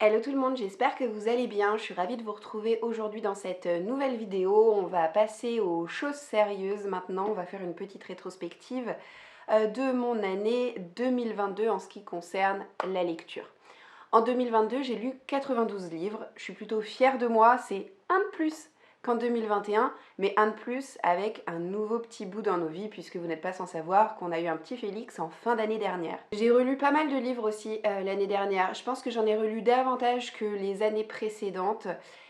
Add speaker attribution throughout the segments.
Speaker 1: Hello tout le monde, j'espère que vous allez bien. Je suis ravie de vous retrouver aujourd'hui dans cette nouvelle vidéo. On va passer aux choses sérieuses maintenant. On va faire une petite rétrospective de mon année 2022 en ce qui concerne la lecture. En 2022, j'ai lu 92 livres. Je suis plutôt fière de moi. C'est un de plus qu'en 2021, mais un de plus avec un nouveau petit bout dans nos vies, puisque vous n'êtes pas sans savoir qu'on a eu un petit Félix en fin d'année dernière. J'ai relu pas mal de livres aussi l'année dernière. Je pense que j'en ai relu davantage que les années précédentes.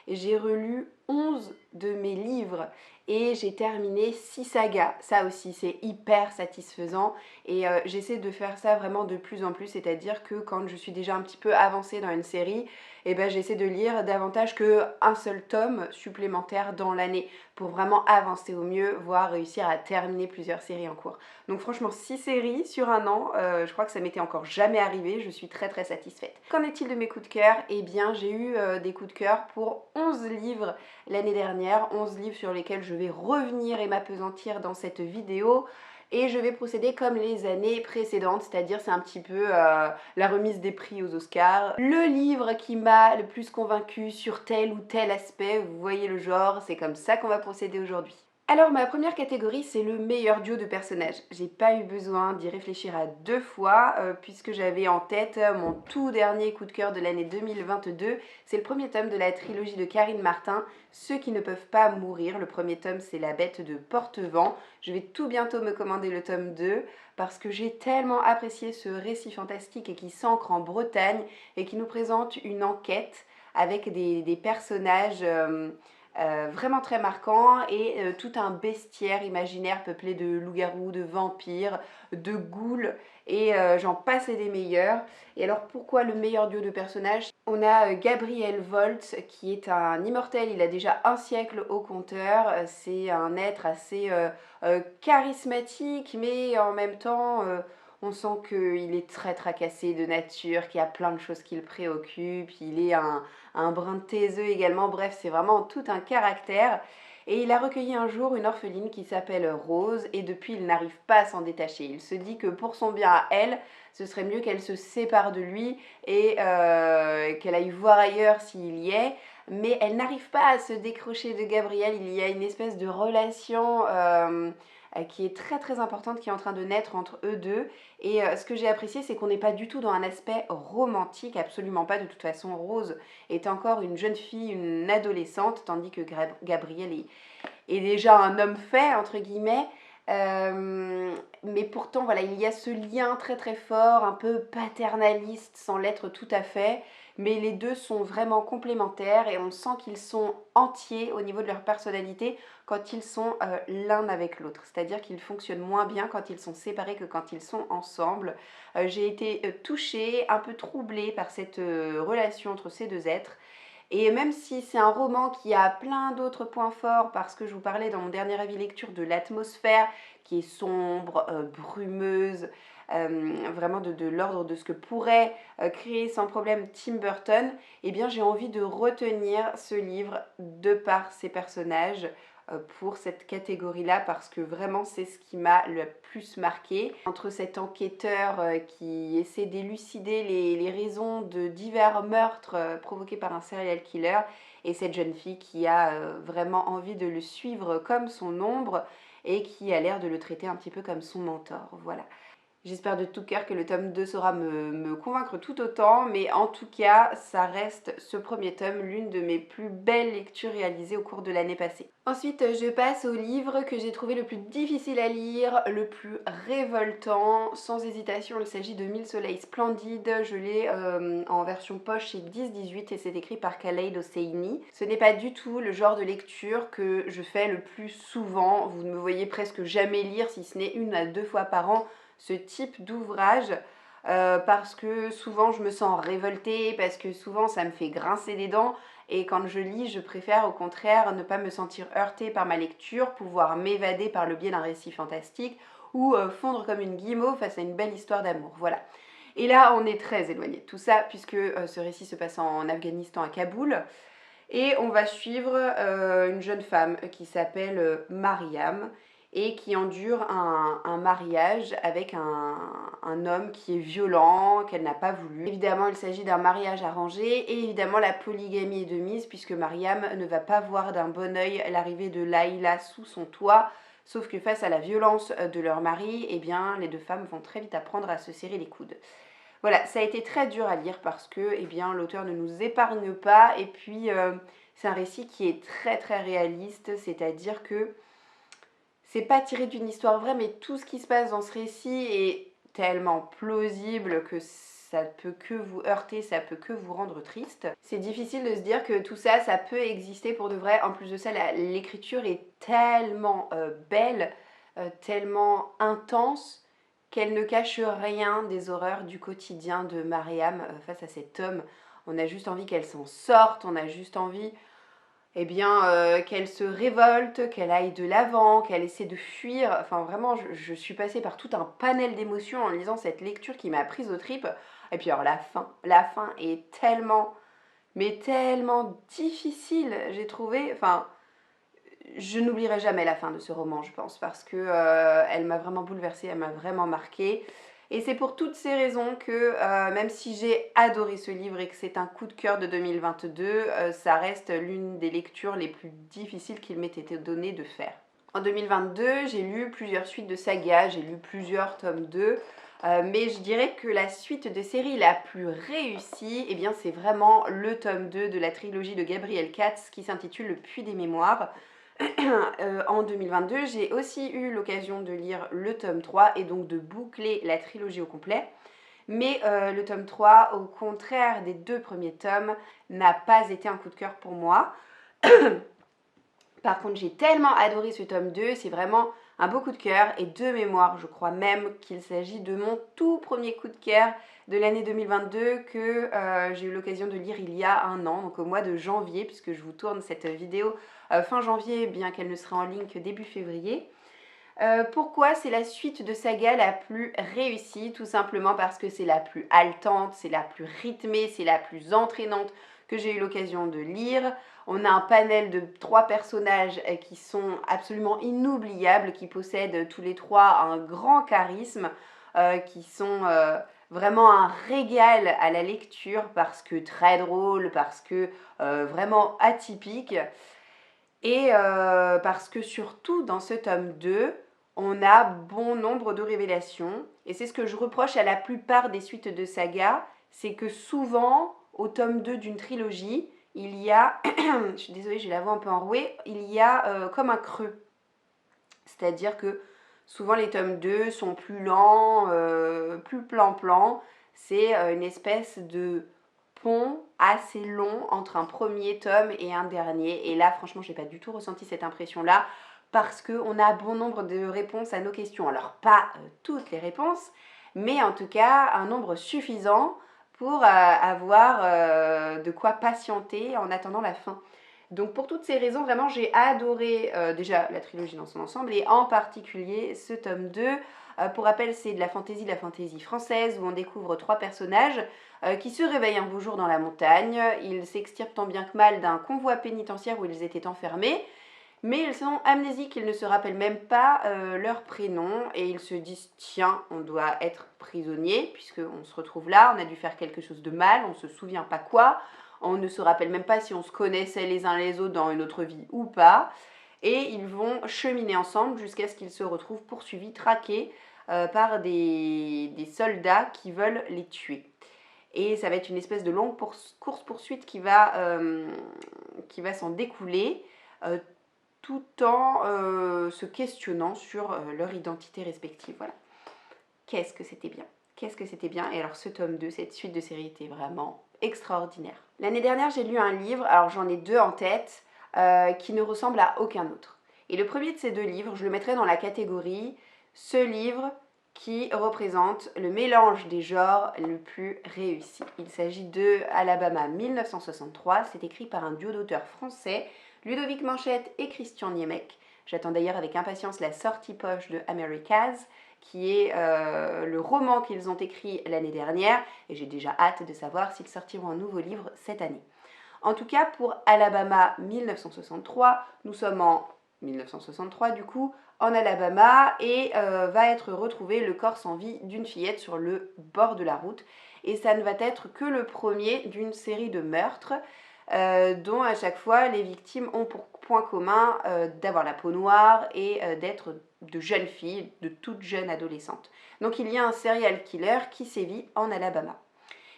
Speaker 1: J'ai relu 11 de mes livres et j'ai terminé 6 sagas. Ça aussi, c'est hyper satisfaisant et j'essaie de faire ça vraiment de plus en plus, c'est-à-dire que quand je suis déjà un petit peu avancée dans une série, et ben j'essaie de lire davantage qu'un seul tome supplémentaire dans l'année pour vraiment avancer au mieux, voire réussir à terminer plusieurs séries en cours. Donc franchement, 6 séries sur un an, je crois que ça m'était encore jamais arrivé, je suis très satisfaite. Qu'en est-il de mes coups de cœur? Eh bien j'ai eu des coups de cœur pour 11 livres l'année dernière, 11 livres sur lesquels je vais revenir et m'appesantir dans cette vidéo. Et je vais procéder comme les années précédentes, c'est-à-dire c'est un petit peu la remise des prix aux Oscars. Le livre qui m'a le plus convaincu sur tel ou tel aspect, vous voyez le genre, c'est comme ça qu'on va procéder aujourd'hui. Alors ma première catégorie, c'est le meilleur duo de personnages. J'ai pas eu besoin d'y réfléchir à deux fois puisque j'avais en tête mon tout dernier coup de cœur de l'année 2022. C'est le premier tome de la trilogie de Karine Martin, Ceux qui ne peuvent pas mourir. Le premier tome, c'est La Bête de Portevent. Je vais tout bientôt me commander le tome 2 parce que j'ai tellement apprécié ce récit fantastique et qui s'ancre en Bretagne et qui nous présente une enquête avec des personnages vraiment très marquants et tout un bestiaire imaginaire peuplé de loups-garous, de vampires, de ghouls et j'en passe et des meilleurs. Et alors pourquoi le meilleur duo de personnages? On a Gabriel Voltz qui est un immortel, il a déjà un siècle au compteur, c'est un être assez charismatique mais en même temps on sent qu'il est très tracassé de nature, qu'il y a plein de choses qui le préoccupent, il est un brin de taiseux également, bref c'est vraiment tout un caractère. Et il a recueilli un jour une orpheline qui s'appelle Rose et depuis il n'arrive pas à s'en détacher. Il se dit que pour son bien à elle, ce serait mieux qu'elle se sépare de lui et qu'elle aille voir ailleurs s'il y est. Mais elle n'arrive pas à se décrocher de Gabriel, il y a une espèce de relation qui est très importante, qui est en train de naître entre eux deux. Et ce que j'ai apprécié, c'est qu'on n'est pas du tout dans un aspect romantique, absolument pas. De toute façon, Rose est encore une jeune fille, une adolescente, tandis que Gabriel est déjà un homme fait, entre guillemets. Mais pourtant, voilà, il y a ce lien très fort, un peu paternaliste, sans l'être tout à fait. Mais les deux sont vraiment complémentaires et on sent qu'ils sont entiers au niveau de leur personnalité quand ils sont l'un avec l'autre. C'est-à-dire qu'ils fonctionnent moins bien quand ils sont séparés que quand ils sont ensemble. J'ai été touchée, un peu troublée par cette relation entre ces deux êtres. Et même si c'est un roman qui a plein d'autres points forts, parce que je vous parlais dans mon dernier avis lecture de l'atmosphère qui est sombre, brumeuse, vraiment de l'ordre de ce que pourrait créer sans problème Tim Burton, eh bien j'ai envie de retenir ce livre de par ses personnages pour cette catégorie-là parce que vraiment c'est ce qui m'a le plus marqué. Entre cet enquêteur qui essaie d'élucider les raisons de divers meurtres provoqués par un serial killer et cette jeune fille qui a vraiment envie de le suivre comme son ombre et qui a l'air de le traiter un petit peu comme son mentor. Voilà. J'espère de tout cœur que le tome 2 saura me convaincre tout autant, mais en tout cas, ça reste ce premier tome, l'une de mes plus belles lectures réalisées au cours de l'année passée. Ensuite, je passe au livre que j'ai trouvé le plus difficile à lire, le plus révoltant. Sans hésitation, il s'agit de 1000 soleils splendides. Je l'ai en version poche chez 10-18 et c'est écrit par Khaled Hosseini. Ce n'est pas du tout le genre de lecture que je fais le plus souvent. Vous ne me voyez presque jamais lire, si ce n'est 1 à 2 fois par an, ce type d'ouvrage parce que souvent je me sens révoltée, parce que souvent ça me fait grincer des dents et quand je lis je préfère au contraire ne pas me sentir heurtée par ma lecture, pouvoir m'évader par le biais d'un récit fantastique ou fondre comme une guimauve face à une belle histoire d'amour, voilà. Et là on est très éloigné de tout ça puisque ce récit se passe en Afghanistan à Kaboul et on va suivre une jeune femme qui s'appelle Mariam et qui endure un mariage avec un homme qui est violent, qu'elle n'a pas voulu. Évidemment, il s'agit d'un mariage arrangé et évidemment la polygamie est de mise puisque Mariam ne va pas voir d'un bon œil l'arrivée de Layla sous son toit, sauf que face à la violence de leur mari, eh bien, les deux femmes vont très vite apprendre à se serrer les coudes. Voilà, ça a été très dur à lire parce que eh bien, l'auteur ne nous épargne pas et puis c'est un récit qui est très très réaliste, c'est-à-dire que c'est pas tiré d'une histoire vraie, mais tout ce qui se passe dans ce récit est tellement plausible que ça peut que vous heurter, ça peut que vous rendre triste. C'est difficile de se dire que tout ça, ça peut exister pour de vrai. En plus de ça, l'écriture est tellement belle, tellement intense, qu'elle ne cache rien des horreurs du quotidien de Mariam face à cet homme. On a juste envie qu'elle s'en sorte, on a juste envie eh bien, qu'elle se révolte, qu'elle aille de l'avant, qu'elle essaie de fuir. Enfin, vraiment, je suis passée par tout un panel d'émotions en lisant cette lecture qui m'a prise aux tripes. Et puis alors la fin est tellement, mais tellement difficile, j'ai trouvé. Enfin, je n'oublierai jamais la fin de ce roman, je pense, parce que elle m'a vraiment bouleversée, elle m'a vraiment marquée. Et c'est pour toutes ces raisons que, même si j'ai adoré ce livre et que c'est un coup de cœur de 2022, ça reste l'une des lectures les plus difficiles qu'il m'ait été donné de faire. En 2022, j'ai lu plusieurs suites de sagas, j'ai lu plusieurs tomes 2, mais je dirais que la suite de série la plus réussie, eh bien, c'est vraiment le tome 2 de la trilogie de Gabriel Katz qui s'intitule Le Puits des Mémoires. En 2022, j'ai aussi eu l'occasion de lire le tome 3 et donc de boucler la trilogie au complet. Mais le tome 3, au contraire des deux premiers tomes, n'a pas été un coup de cœur pour moi. Par contre, j'ai tellement adoré ce tome 2, c'est vraiment un beau coup de cœur et de mémoire, je crois même qu'il s'agit de mon tout premier coup de cœur de l'année 2022 que j'ai eu l'occasion de lire il y a un an, donc au mois de janvier, puisque je vous tourne cette vidéo fin janvier, bien qu'elle ne sera en ligne que début février. Pourquoi c'est la suite de saga la plus réussie? Tout simplement parce que c'est la plus haletante, c'est la plus rythmée, c'est la plus entraînante que j'ai eu l'occasion de lire. On a un panel de 3 personnages qui sont absolument inoubliables, qui possèdent tous les 3 un grand charisme, qui sont vraiment un régal à la lecture parce que très drôle, parce que vraiment atypique. Et parce que surtout dans ce tome 2, on a bon nombre de révélations. Et c'est ce que je reproche à la plupart des suites de saga, c'est que souvent, au tome 2 d'une trilogie, il y a, je suis désolée, j'ai la voix un peu enrouée, il y a comme un creux. C'est-à-dire que souvent les tomes 2 sont plus lents, plus plan-plan. C'est une espèce de pont assez long entre un premier tome et un dernier. Et là, franchement, j'ai pas du tout ressenti cette impression-là parce qu'on a bon nombre de réponses à nos questions. Alors, pas toutes les réponses, mais en tout cas, un nombre suffisant pour avoir de quoi patienter en attendant la fin. Donc pour toutes ces raisons, vraiment, j'ai adoré déjà la trilogie dans son ensemble et en particulier ce tome 2. Pour rappel, c'est de la fantaisie française où on découvre 3 personnages qui se réveillent un beau jour dans la montagne. Ils s'extirpent tant bien que mal d'un convoi pénitentiaire où ils étaient enfermés. Mais ils sont amnésiques, ils ne se rappellent même pas leur prénom et ils se disent tiens, on doit être prisonnier puisqu'on se retrouve là, on a dû faire quelque chose de mal, on ne se souvient pas quoi, on ne se rappelle même pas si on se connaissait les uns les autres dans une autre vie ou pas. Et ils vont cheminer ensemble jusqu'à ce qu'ils se retrouvent poursuivis, traqués par des soldats qui veulent les tuer. Et ça va être une espèce de longue course-poursuite qui va s'en découler. Tout en se questionnant sur leur identité respective. Voilà. Qu'est-ce que c'était bien. Qu'est-ce que c'était bien. Et alors ce tome 2, cette suite de série était vraiment extraordinaire. L'année dernière, j'ai lu un livre, alors j'en ai 2 en tête, qui ne ressemblent à aucun autre. Et le premier de ces 2 livres, je le mettrai dans la catégorie ce livre qui représente le mélange des genres le plus réussi. Il s'agit de Alabama 1963, c'est écrit par un duo d'auteurs français, Ludovic Manchette et Christian Niémec. J'attends d'ailleurs avec impatience la sortie poche de Americas, qui est le roman qu'ils ont écrit l'année dernière, et j'ai déjà hâte de savoir s'ils sortiront un nouveau livre cette année. En tout cas, pour Alabama 1963, nous sommes en 1963 du coup, en Alabama, et va être retrouvé le corps sans vie d'une fillette sur le bord de la route. Et ça ne va être que le premier d'une série de meurtres dont à chaque fois les victimes ont pour point commun d'avoir la peau noire et d'être de jeunes filles, de toutes jeunes adolescentes. Donc il y a un serial killer qui sévit en Alabama.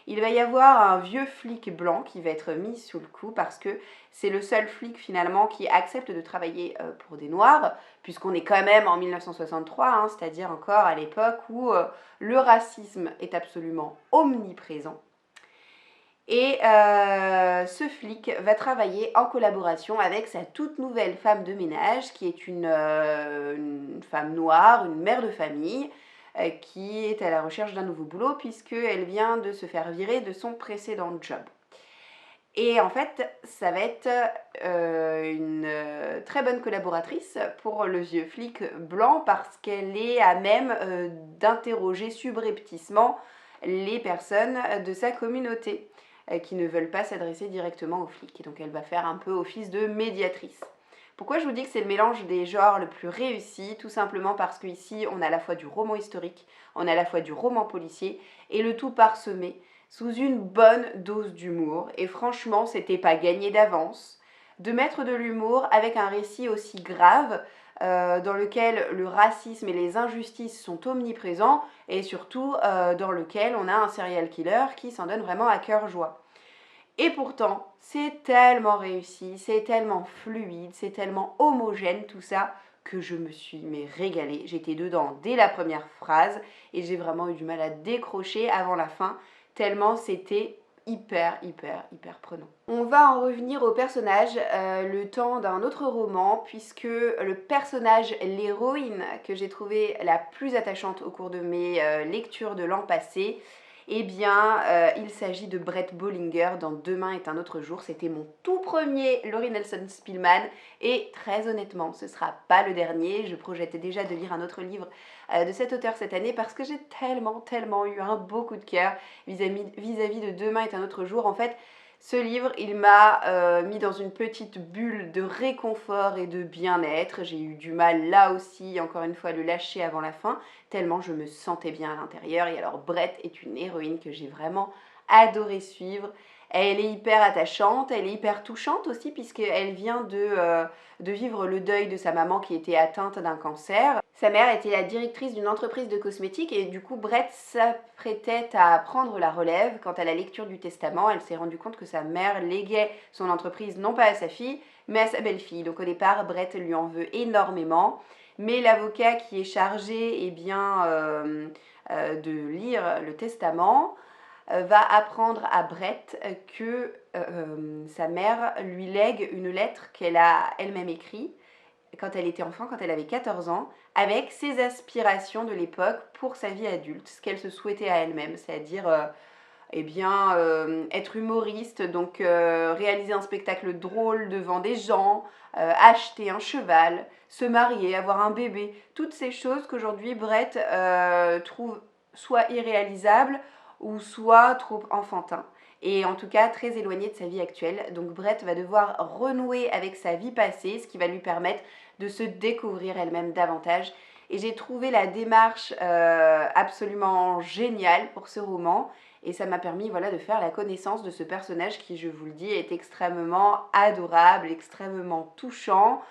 Speaker 1: Il va y avoir un vieux flic blanc qui va être mis sous le coup parce que c'est le seul flic finalement qui accepte de travailler pour des noirs, puisqu'on est quand même en 1963, hein, c'est-à-dire encore à l'époque où le racisme est absolument omniprésent. Et ce flic va travailler en collaboration avec sa toute nouvelle femme de ménage, qui est une femme noire, une mère de famille, qui est à la recherche d'un nouveau boulot puisqu'elle vient de se faire virer de son précédent job. Et en fait, ça va être une très bonne collaboratrice pour le vieux flic blanc parce qu'elle est à même d'interroger subrepticement les personnes de sa communauté qui ne veulent pas s'adresser directement aux flics. Et donc elle va faire un peu office de médiatrice. Pourquoi je vous dis que c'est le mélange des genres le plus réussi? Tout simplement parce qu'ici, on a à la fois du roman historique, on a à la fois du roman policier, et le tout parsemé sous une bonne dose d'humour. Et franchement, c'était pas gagné d'avance de mettre de l'humour avec un récit aussi grave, dans lequel le racisme et les injustices sont omniprésents, et surtout dans lequel on a un serial killer qui s'en donne vraiment à cœur joie. Et pourtant, c'est tellement réussi, c'est tellement fluide, c'est tellement homogène tout ça, que je me suis régalée. J'étais dedans dès la première phrase et j'ai vraiment eu du mal à décrocher avant la fin, tellement c'était hyper prenant. On va en revenir au personnage le temps d'un autre roman, puisque le personnage, l'héroïne que j'ai trouvée la plus attachante au cours de mes lectures de l'an passé, eh bien, il s'agit de Brett Bollinger dans Demain est un autre jour. C'était mon tout premier Laurie Nelson Spillman et très honnêtement, ce ne sera pas le dernier. Je projette déjà de lire un autre livre de cet auteur cette année parce que j'ai tellement eu un beau coup de cœur vis-à-vis de Demain est un autre jour. En fait, ce livre, il m'a mis dans une petite bulle de réconfort et de bien-être. J'ai eu du mal là aussi, encore une fois, à le lâcher avant la fin, tellement je me sentais bien à l'intérieur. Et alors Brett est une héroïne que j'ai vraiment adoré suivre. Elle est hyper attachante, elle est hyper touchante aussi puisqu'elle vient de vivre le deuil de sa maman qui était atteinte d'un cancer. Sa mère était la directrice d'une entreprise de cosmétiques et du coup Brett s'apprêtait à prendre la relève. Quant à la lecture du testament, elle s'est rendue compte que sa mère léguait son entreprise non pas à sa fille mais à sa belle-fille. Donc au départ Brett lui en veut énormément, mais l'avocat qui est chargé de lire le testament va apprendre à Brett que sa mère lui lègue une lettre qu'elle a elle-même écrite quand elle était enfant, quand elle avait 14 ans, avec ses aspirations de l'époque pour sa vie adulte, ce qu'elle se souhaitait à elle-même, c'est-à-dire être humoriste, donc réaliser un spectacle drôle devant des gens, acheter un cheval, se marier, avoir un bébé, toutes ces choses qu'aujourd'hui Brett trouve soit irréalisables ou soit trop enfantins. Et en tout cas très éloigné de sa vie actuelle. Donc Brett va devoir renouer avec sa vie passée, ce qui va lui permettre de se découvrir elle-même davantage. Et j'ai trouvé la démarche absolument géniale pour ce roman. Et ça m'a permis voilà, de faire la connaissance de ce personnage qui, je vous le dis, est extrêmement adorable, extrêmement touchant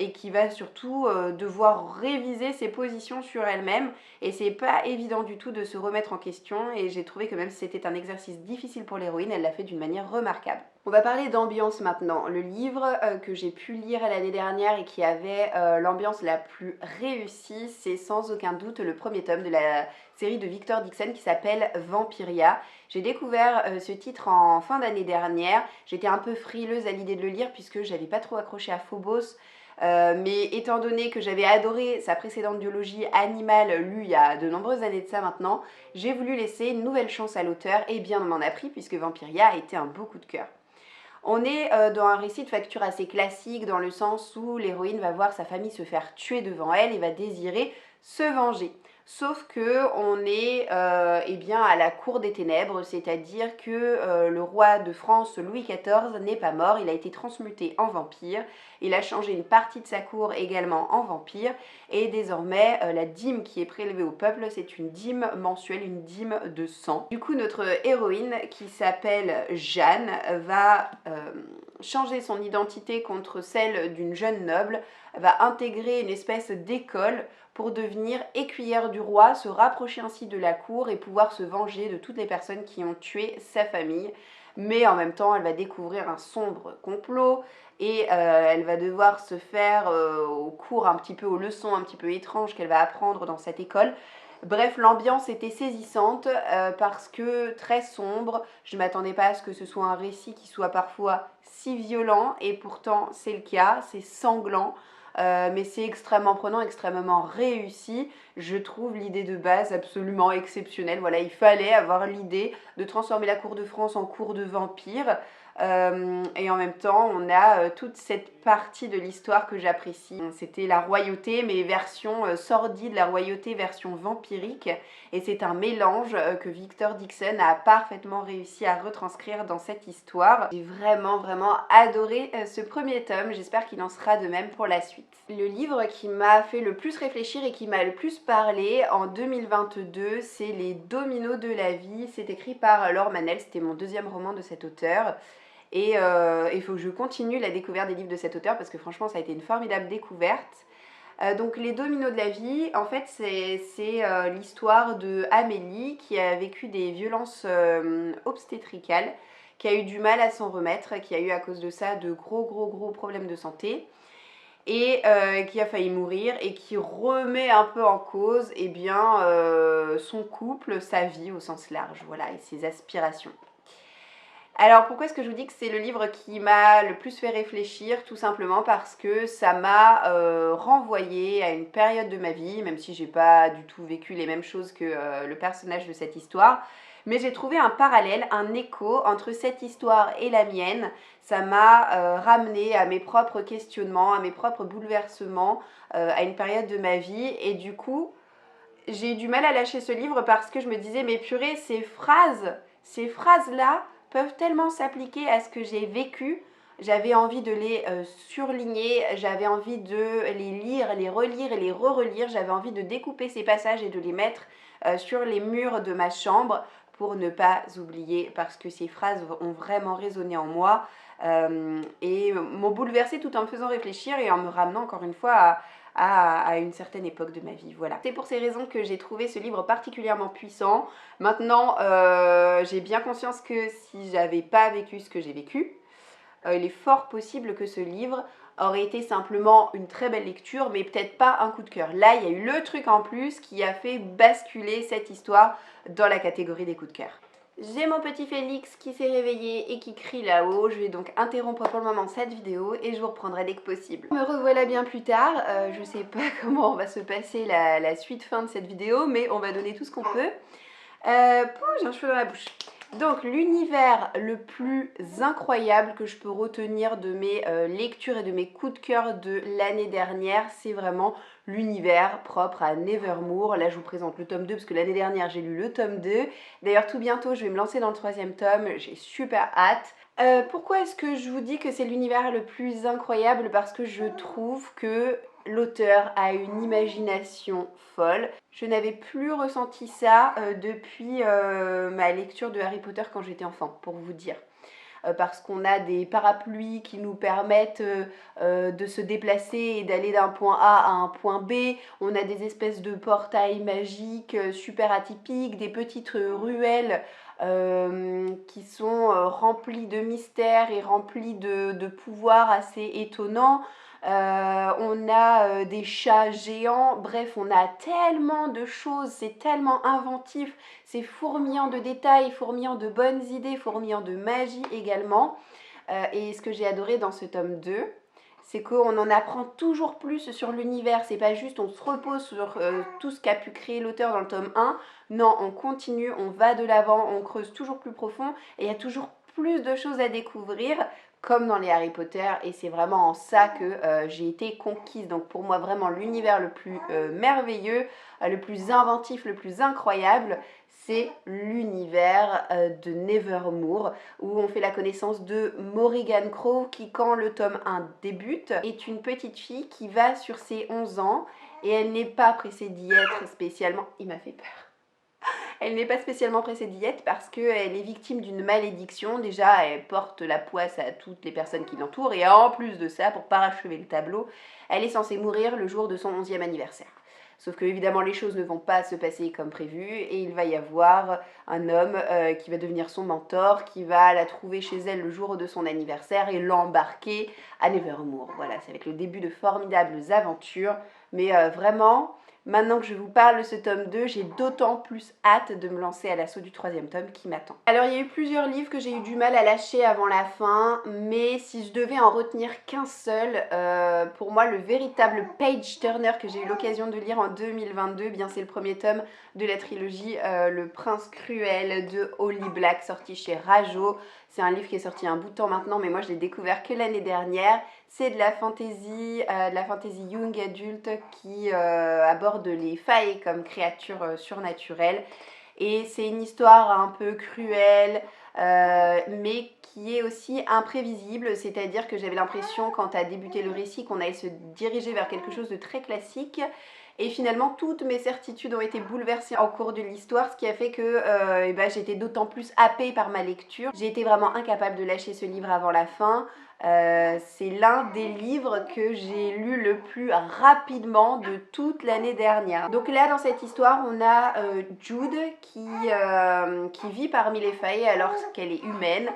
Speaker 1: et qui va surtout devoir réviser ses positions sur elle-même. Et c'est pas évident du tout de se remettre en question et j'ai trouvé que même si c'était un exercice difficile pour l'héroïne, elle l'a fait d'une manière remarquable. On va parler d'ambiance maintenant. Le livre que j'ai pu lire l'année dernière et qui avait l'ambiance la plus réussie, c'est sans aucun doute le premier tome de la série de Victor Dixon qui s'appelle Vampiria. J'ai découvert ce titre en fin d'année dernière. J'étais un peu frileuse à l'idée de le lire puisque j'avais pas trop accroché à Phobos. Mais étant donné que j'avais adoré sa précédente biologie animale lue il y a de nombreuses années de ça maintenant, j'ai voulu laisser une nouvelle chance à l'auteur et bien on m'en a pris puisque Vampiria a été un beau coup de cœur. On est dans un récit de facture assez classique dans le sens où l'héroïne va voir sa famille se faire tuer devant elle et va désirer se venger. Sauf que on est eh bien, à la cour des ténèbres, c'est-à-dire que le roi de France, Louis XIV, n'est pas mort, il a été transmuté en vampire, il a changé une partie de sa cour également en vampire, et désormais la dîme qui est prélevée au peuple, c'est une dîme mensuelle, une dîme de sang. Du coup, notre héroïne, qui s'appelle Jeanne, va changer son identité contre celle d'une jeune noble, va intégrer une espèce d'école pour devenir écuyère du roi, se rapprocher ainsi de la cour et pouvoir se venger de toutes les personnes qui ont tué sa famille. Mais en même temps, elle va découvrir un sombre complot et elle va devoir se faire aux cours un petit peu, aux leçons un petit peu étranges qu'elle va apprendre dans cette école. Bref, l'ambiance était saisissante parce que très sombre. Je ne m'attendais pas à ce que ce soit un récit qui soit parfois si violent et pourtant c'est le cas, c'est sanglant. Mais c'est extrêmement prenant, extrêmement réussi. Je trouve l'idée de base absolument exceptionnelle. Voilà, il fallait avoir l'idée de transformer la cour de France en cour de vampires. Et en même temps, on a toute cette partie de l'histoire que j'apprécie. C'était la royauté, mais version sordide, la royauté version vampirique. Et c'est un mélange que Victor Dixon a parfaitement réussi à retranscrire dans cette histoire. J'ai vraiment adoré ce premier tome. J'espère qu'il en sera de même pour la suite. Le livre qui m'a fait le plus réfléchir et qui m'a le plus parlé en 2022, c'est Les Dominos de la vie. C'est écrit par Laure Manel, c'était mon deuxième roman de cet auteur. Et il faut que je continue la découverte des livres de cet auteur parce que franchement ça a été une formidable découverte. Donc Les Dominos de la vie, en fait c'est l'histoire de Amélie qui a vécu des violences obstétricales, qui a eu du mal à s'en remettre, qui a eu à cause de ça de gros problèmes de santé et qui a failli mourir et qui remet un peu en cause eh bien, son couple, sa vie au sens large, voilà, et ses aspirations. Alors pourquoi est-ce que je vous dis que c'est le livre qui m'a le plus fait réfléchir? Tout simplement parce que ça m'a renvoyé à une période de ma vie, même si j'ai pas du tout vécu les mêmes choses que le personnage de cette histoire, mais j'ai trouvé un parallèle, un écho entre cette histoire et la mienne. Ça m'a ramené à mes propres questionnements, à mes propres bouleversements, à une période de ma vie, et du coup j'ai eu du mal à lâcher ce livre parce que je me disais mais purée, ces phrases-là peuvent tellement s'appliquer à ce que j'ai vécu. J'avais envie de les surligner, j'avais envie de les lire, les relire et les re-relire. J'avais envie de découper ces passages et de les mettre sur les murs de ma chambre pour ne pas oublier, parce que ces phrases ont vraiment résonné en moi et m'ont bouleversée tout en me faisant réfléchir et en me ramenant encore une fois à une certaine époque de ma vie. Voilà. C'est pour ces raisons que j'ai trouvé ce livre particulièrement puissant. Maintenant, j'ai bien conscience que si j'avais pas vécu ce que j'ai vécu, il est fort possible que ce livre aurait été simplement une très belle lecture, mais peut-être pas un coup de cœur. Là, il y a eu le truc en plus qui a fait basculer cette histoire dans la catégorie des coups de cœur. J'ai mon petit Félix qui s'est réveillé et qui crie là-haut. Je vais donc interrompre pour le moment cette vidéo et je vous reprendrai dès que possible. Me revoilà bien plus tard. Je sais pas comment va se passer la suite fin de cette vidéo, mais on va donner tout ce qu'on peut. J'ai un cheveu dans la bouche. Donc l'univers le plus incroyable que je peux retenir de mes lectures et de mes coups de cœur de l'année dernière, c'est vraiment l'univers propre à Nevermore. Là je vous présente le tome 2 parce que l'année dernière j'ai lu le tome 2. D'ailleurs tout bientôt je vais me lancer dans le 3e tome, j'ai super hâte. Pourquoi est-ce que je vous dis que c'est l'univers le plus incroyable? Parce que je trouve que l'auteur a une imagination folle. Je n'avais plus ressenti ça depuis ma lecture de Harry Potter quand j'étais enfant, pour vous dire. Parce qu'on a des parapluies qui nous permettent de se déplacer et d'aller d'un point A à un point B. On a des espèces de portails magiques super atypiques, des petites ruelles qui sont remplies de mystères et remplies de pouvoirs assez étonnants. On a des chats géants, bref, on a tellement de choses, c'est tellement inventif, c'est fourmillant de détails, fourmillant de bonnes idées, fourmillant de magie également. Et ce que j'ai adoré dans ce tome 2, c'est qu'on en apprend toujours plus sur l'univers. C'est pas juste on se repose sur tout ce qu'a pu créer l'auteur dans le tome 1. Non, on continue, on va de l'avant, on creuse toujours plus profond et il y a toujours plus de choses à découvrir comme dans les Harry Potter, et c'est vraiment en ça que j'ai été conquise. Donc pour moi vraiment l'univers le plus merveilleux, le plus inventif, le plus incroyable, c'est l'univers de Nevermore, où on fait la connaissance de Morrigan Crow qui, quand le tome 1 débute, est une petite fille qui va sur ses 11 ans, et elle n'est pas pressée d'y être spécialement. Il m'a fait peur. Elle n'est pas spécialement pressée d'y être parce qu'elle est victime d'une malédiction. Déjà, elle porte la poisse à toutes les personnes qui l'entourent, et en plus de ça, pour parachever le tableau, elle est censée mourir le jour de son 11e anniversaire. Sauf que évidemment les choses ne vont pas se passer comme prévu, et il va y avoir un homme qui va devenir son mentor, qui va la trouver chez elle le jour de son anniversaire et l'embarquer à Nevermore. Voilà, ça va être le début de formidables aventures, mais vraiment, maintenant que je vous parle de ce tome 2, j'ai d'autant plus hâte de me lancer à l'assaut du 3e tome qui m'attend. Alors il y a eu plusieurs livres que j'ai eu du mal à lâcher avant la fin, mais si je devais en retenir qu'un seul, pour moi le véritable page turner que j'ai eu l'occasion de lire en 2022, eh bien c'est le premier tome de la trilogie Le Prince Cruel de Holly Black, sorti chez Rajo. C'est un livre qui est sorti un bout de temps maintenant, mais moi je l'ai découvert que l'année dernière. C'est de la fantasy young adulte qui aborde les failles comme créatures surnaturelles. Et c'est une histoire un peu cruelle, mais qui est aussi imprévisible, c'est-à-dire que j'avais l'impression, quand a débuté le récit, qu'on allait se diriger vers quelque chose de très classique. Et finalement, toutes mes certitudes ont été bouleversées en cours de l'histoire, ce qui a fait que j'étais d'autant plus happée par ma lecture. J'ai été vraiment incapable de lâcher ce livre avant la fin. C'est l'un des livres que j'ai lu le plus rapidement de toute l'année dernière. Donc là, dans cette histoire, on a Jude qui vit parmi les failles alors qu'elle est humaine.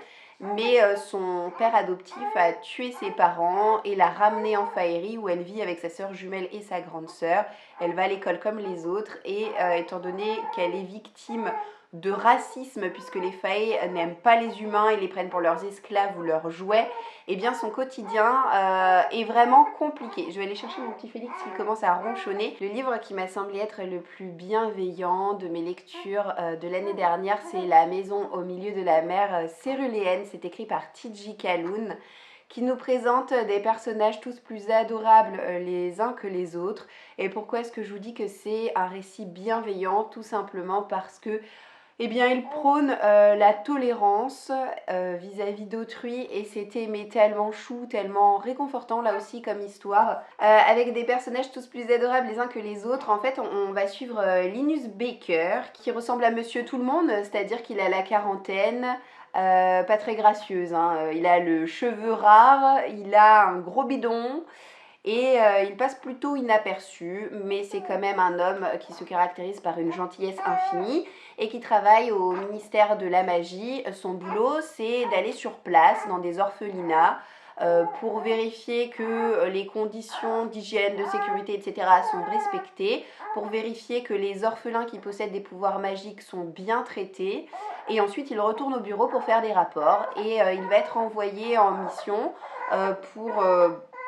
Speaker 1: Mais son père adoptif a tué ses parents et l'a ramenée en Faerie, où elle vit avec sa sœur jumelle et sa grande sœur. Elle va à l'école comme les autres, et étant donné qu'elle est victime de racisme, puisque les Fae n'aiment pas les humains et les prennent pour leurs esclaves ou leurs jouets, eh bien son quotidien est vraiment compliqué. Je vais aller chercher mon petit Félix qui commence à ronchonner. Le livre qui m'a semblé être le plus bienveillant de mes lectures de l'année dernière, c'est La maison au milieu de la mer céruléenne. C'est écrit par T.J. Klune, qui nous présente des personnages tous plus adorables les uns que les autres. Et pourquoi est-ce que je vous dis que c'est un récit bienveillant? Tout simplement parce que il prône la tolérance vis-à-vis d'autrui, et c'était mais tellement chou, tellement réconfortant là aussi comme histoire, avec des personnages tous plus adorables les uns que les autres. En fait, on va suivre Linus Baker, qui ressemble à Monsieur Tout-le-Monde, c'est-à-dire qu'il a la quarantaine, pas très gracieuse, hein. Il a le cheveu rare, il a un gros bidon, et il passe plutôt inaperçu, mais c'est quand même un homme qui se caractérise par une gentillesse infinie et qui travaille au ministère de la magie. Son boulot, c'est d'aller sur place dans des orphelinats pour vérifier que les conditions d'hygiène, de sécurité, etc. sont respectées, pour vérifier que les orphelins qui possèdent des pouvoirs magiques sont bien traités, et ensuite il retourne au bureau pour faire des rapports, et il va être envoyé en mission pour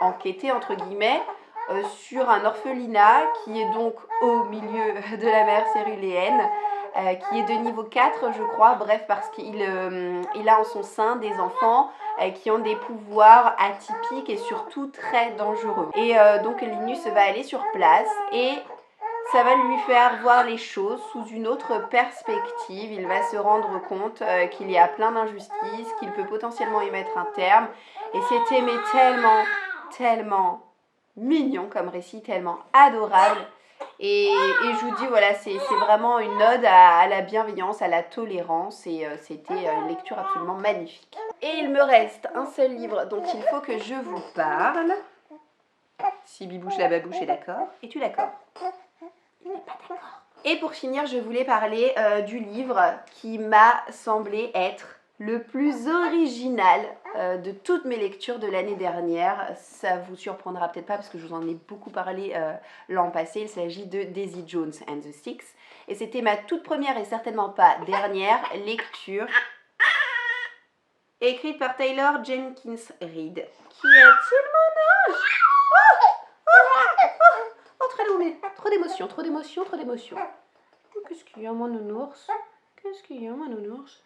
Speaker 1: enquêter entre guillemets sur un orphelinat qui est donc au milieu de la mer céruléenne, qui est de niveau 4 je crois, bref, parce qu'il a en son sein des enfants qui ont des pouvoirs atypiques et surtout très dangereux. Et donc Linus va aller sur place, et ça va lui faire voir les choses sous une autre perspective. Il va se rendre compte qu'il y a plein d'injustices, qu'il peut potentiellement y mettre un terme. Et c'était mais tellement mignon comme récit, tellement adorable. Et je vous dis, voilà, c'est vraiment une ode à la bienveillance, à la tolérance, et c'était une lecture absolument magnifique. Et il me reste un seul livre dont il faut que je vous parle. Si Bibouche la babouche est d'accord. Es-tu d'accord? Il n'est pas d'accord. Et pour finir, je voulais parler du livre qui m'a semblé être le plus original de toutes mes lectures de l'année dernière. Ça vous surprendra peut-être pas parce que je vous en ai beaucoup parlé l'an passé. Il s'agit de Daisy Jones and the Six. Et c'était ma toute première et certainement pas dernière lecture, écrite par Taylor Jenkins Reid. Qui est-il, mon ange? Oh, trop d'émotions, trop d'émotions, trop d'émotions. Qu'est-ce qu'il y a, mon nounours? Qu'est-ce qu'il y a, mon nounours?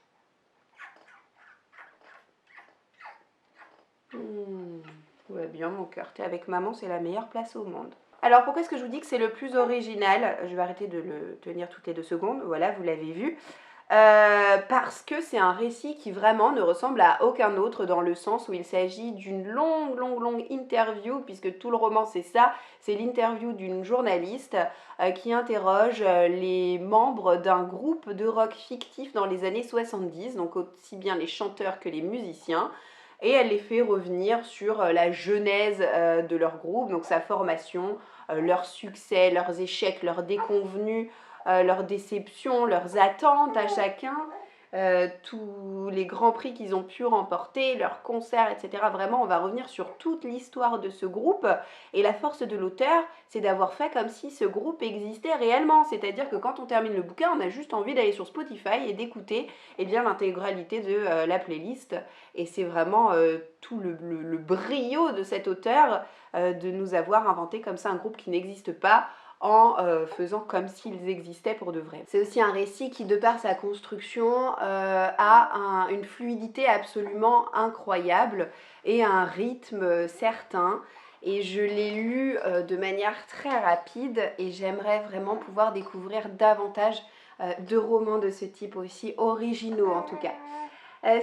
Speaker 1: Tout va bien mon cœur, t'es avec maman, c'est la meilleure place au monde. Alors pourquoi est-ce que je vous dis que c'est le plus original? Je vais arrêter de le tenir toutes les 2 secondes, voilà, vous l'avez vu. Parce que c'est un récit qui vraiment ne ressemble à aucun autre dans le sens où il s'agit d'une longue interview, puisque tout le roman c'est ça, c'est l'interview d'une journaliste qui interroge les membres d'un groupe de rock fictif dans les années 70, donc aussi bien les chanteurs que les musiciens. Et elle les fait revenir sur la genèse de leur groupe, donc sa formation, leurs succès, leurs échecs, leurs déconvenus, leurs déceptions, leurs attentes à chacun, tous les grands prix qu'ils ont pu remporter, leurs concerts, etc. Vraiment, on va revenir sur toute l'histoire de ce groupe. Et la force de l'auteur, c'est d'avoir fait comme si ce groupe existait réellement. C'est-à-dire que quand on termine le bouquin, on a juste envie d'aller sur Spotify et d'écouter l'intégralité de la playlist. Et c'est vraiment tout le brio de cet auteur de nous avoir inventé comme ça un groupe qui n'existe pas, en faisant comme s'ils existaient pour de vrai. C'est aussi un récit qui, de par sa construction, a une fluidité absolument incroyable et un rythme certain. Et je l'ai lu de manière très rapide et j'aimerais vraiment pouvoir découvrir davantage de romans de ce type aussi originaux en tout cas.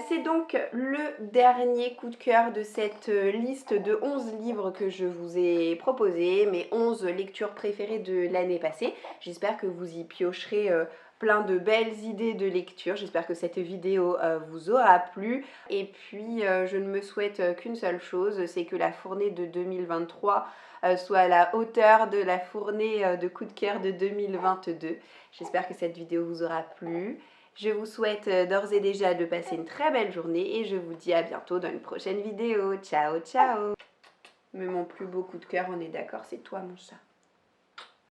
Speaker 1: C'est donc le dernier coup de cœur de cette liste de 11 livres que je vous ai proposés, mes 11 lectures préférées de l'année passée. J'espère que vous y piocherez plein de belles idées de lecture. J'espère que cette vidéo vous aura plu. Et puis, je ne me souhaite qu'une seule chose, c'est que la fournée de 2023 soit à la hauteur de la fournée de coup de cœur de 2022. J'espère que cette vidéo vous aura plu. Je vous souhaite d'ores et déjà de passer une très belle journée et je vous dis à bientôt dans une prochaine vidéo. Ciao, ciao! Mais mon plus beau coup de cœur, on est d'accord, c'est toi mon chat.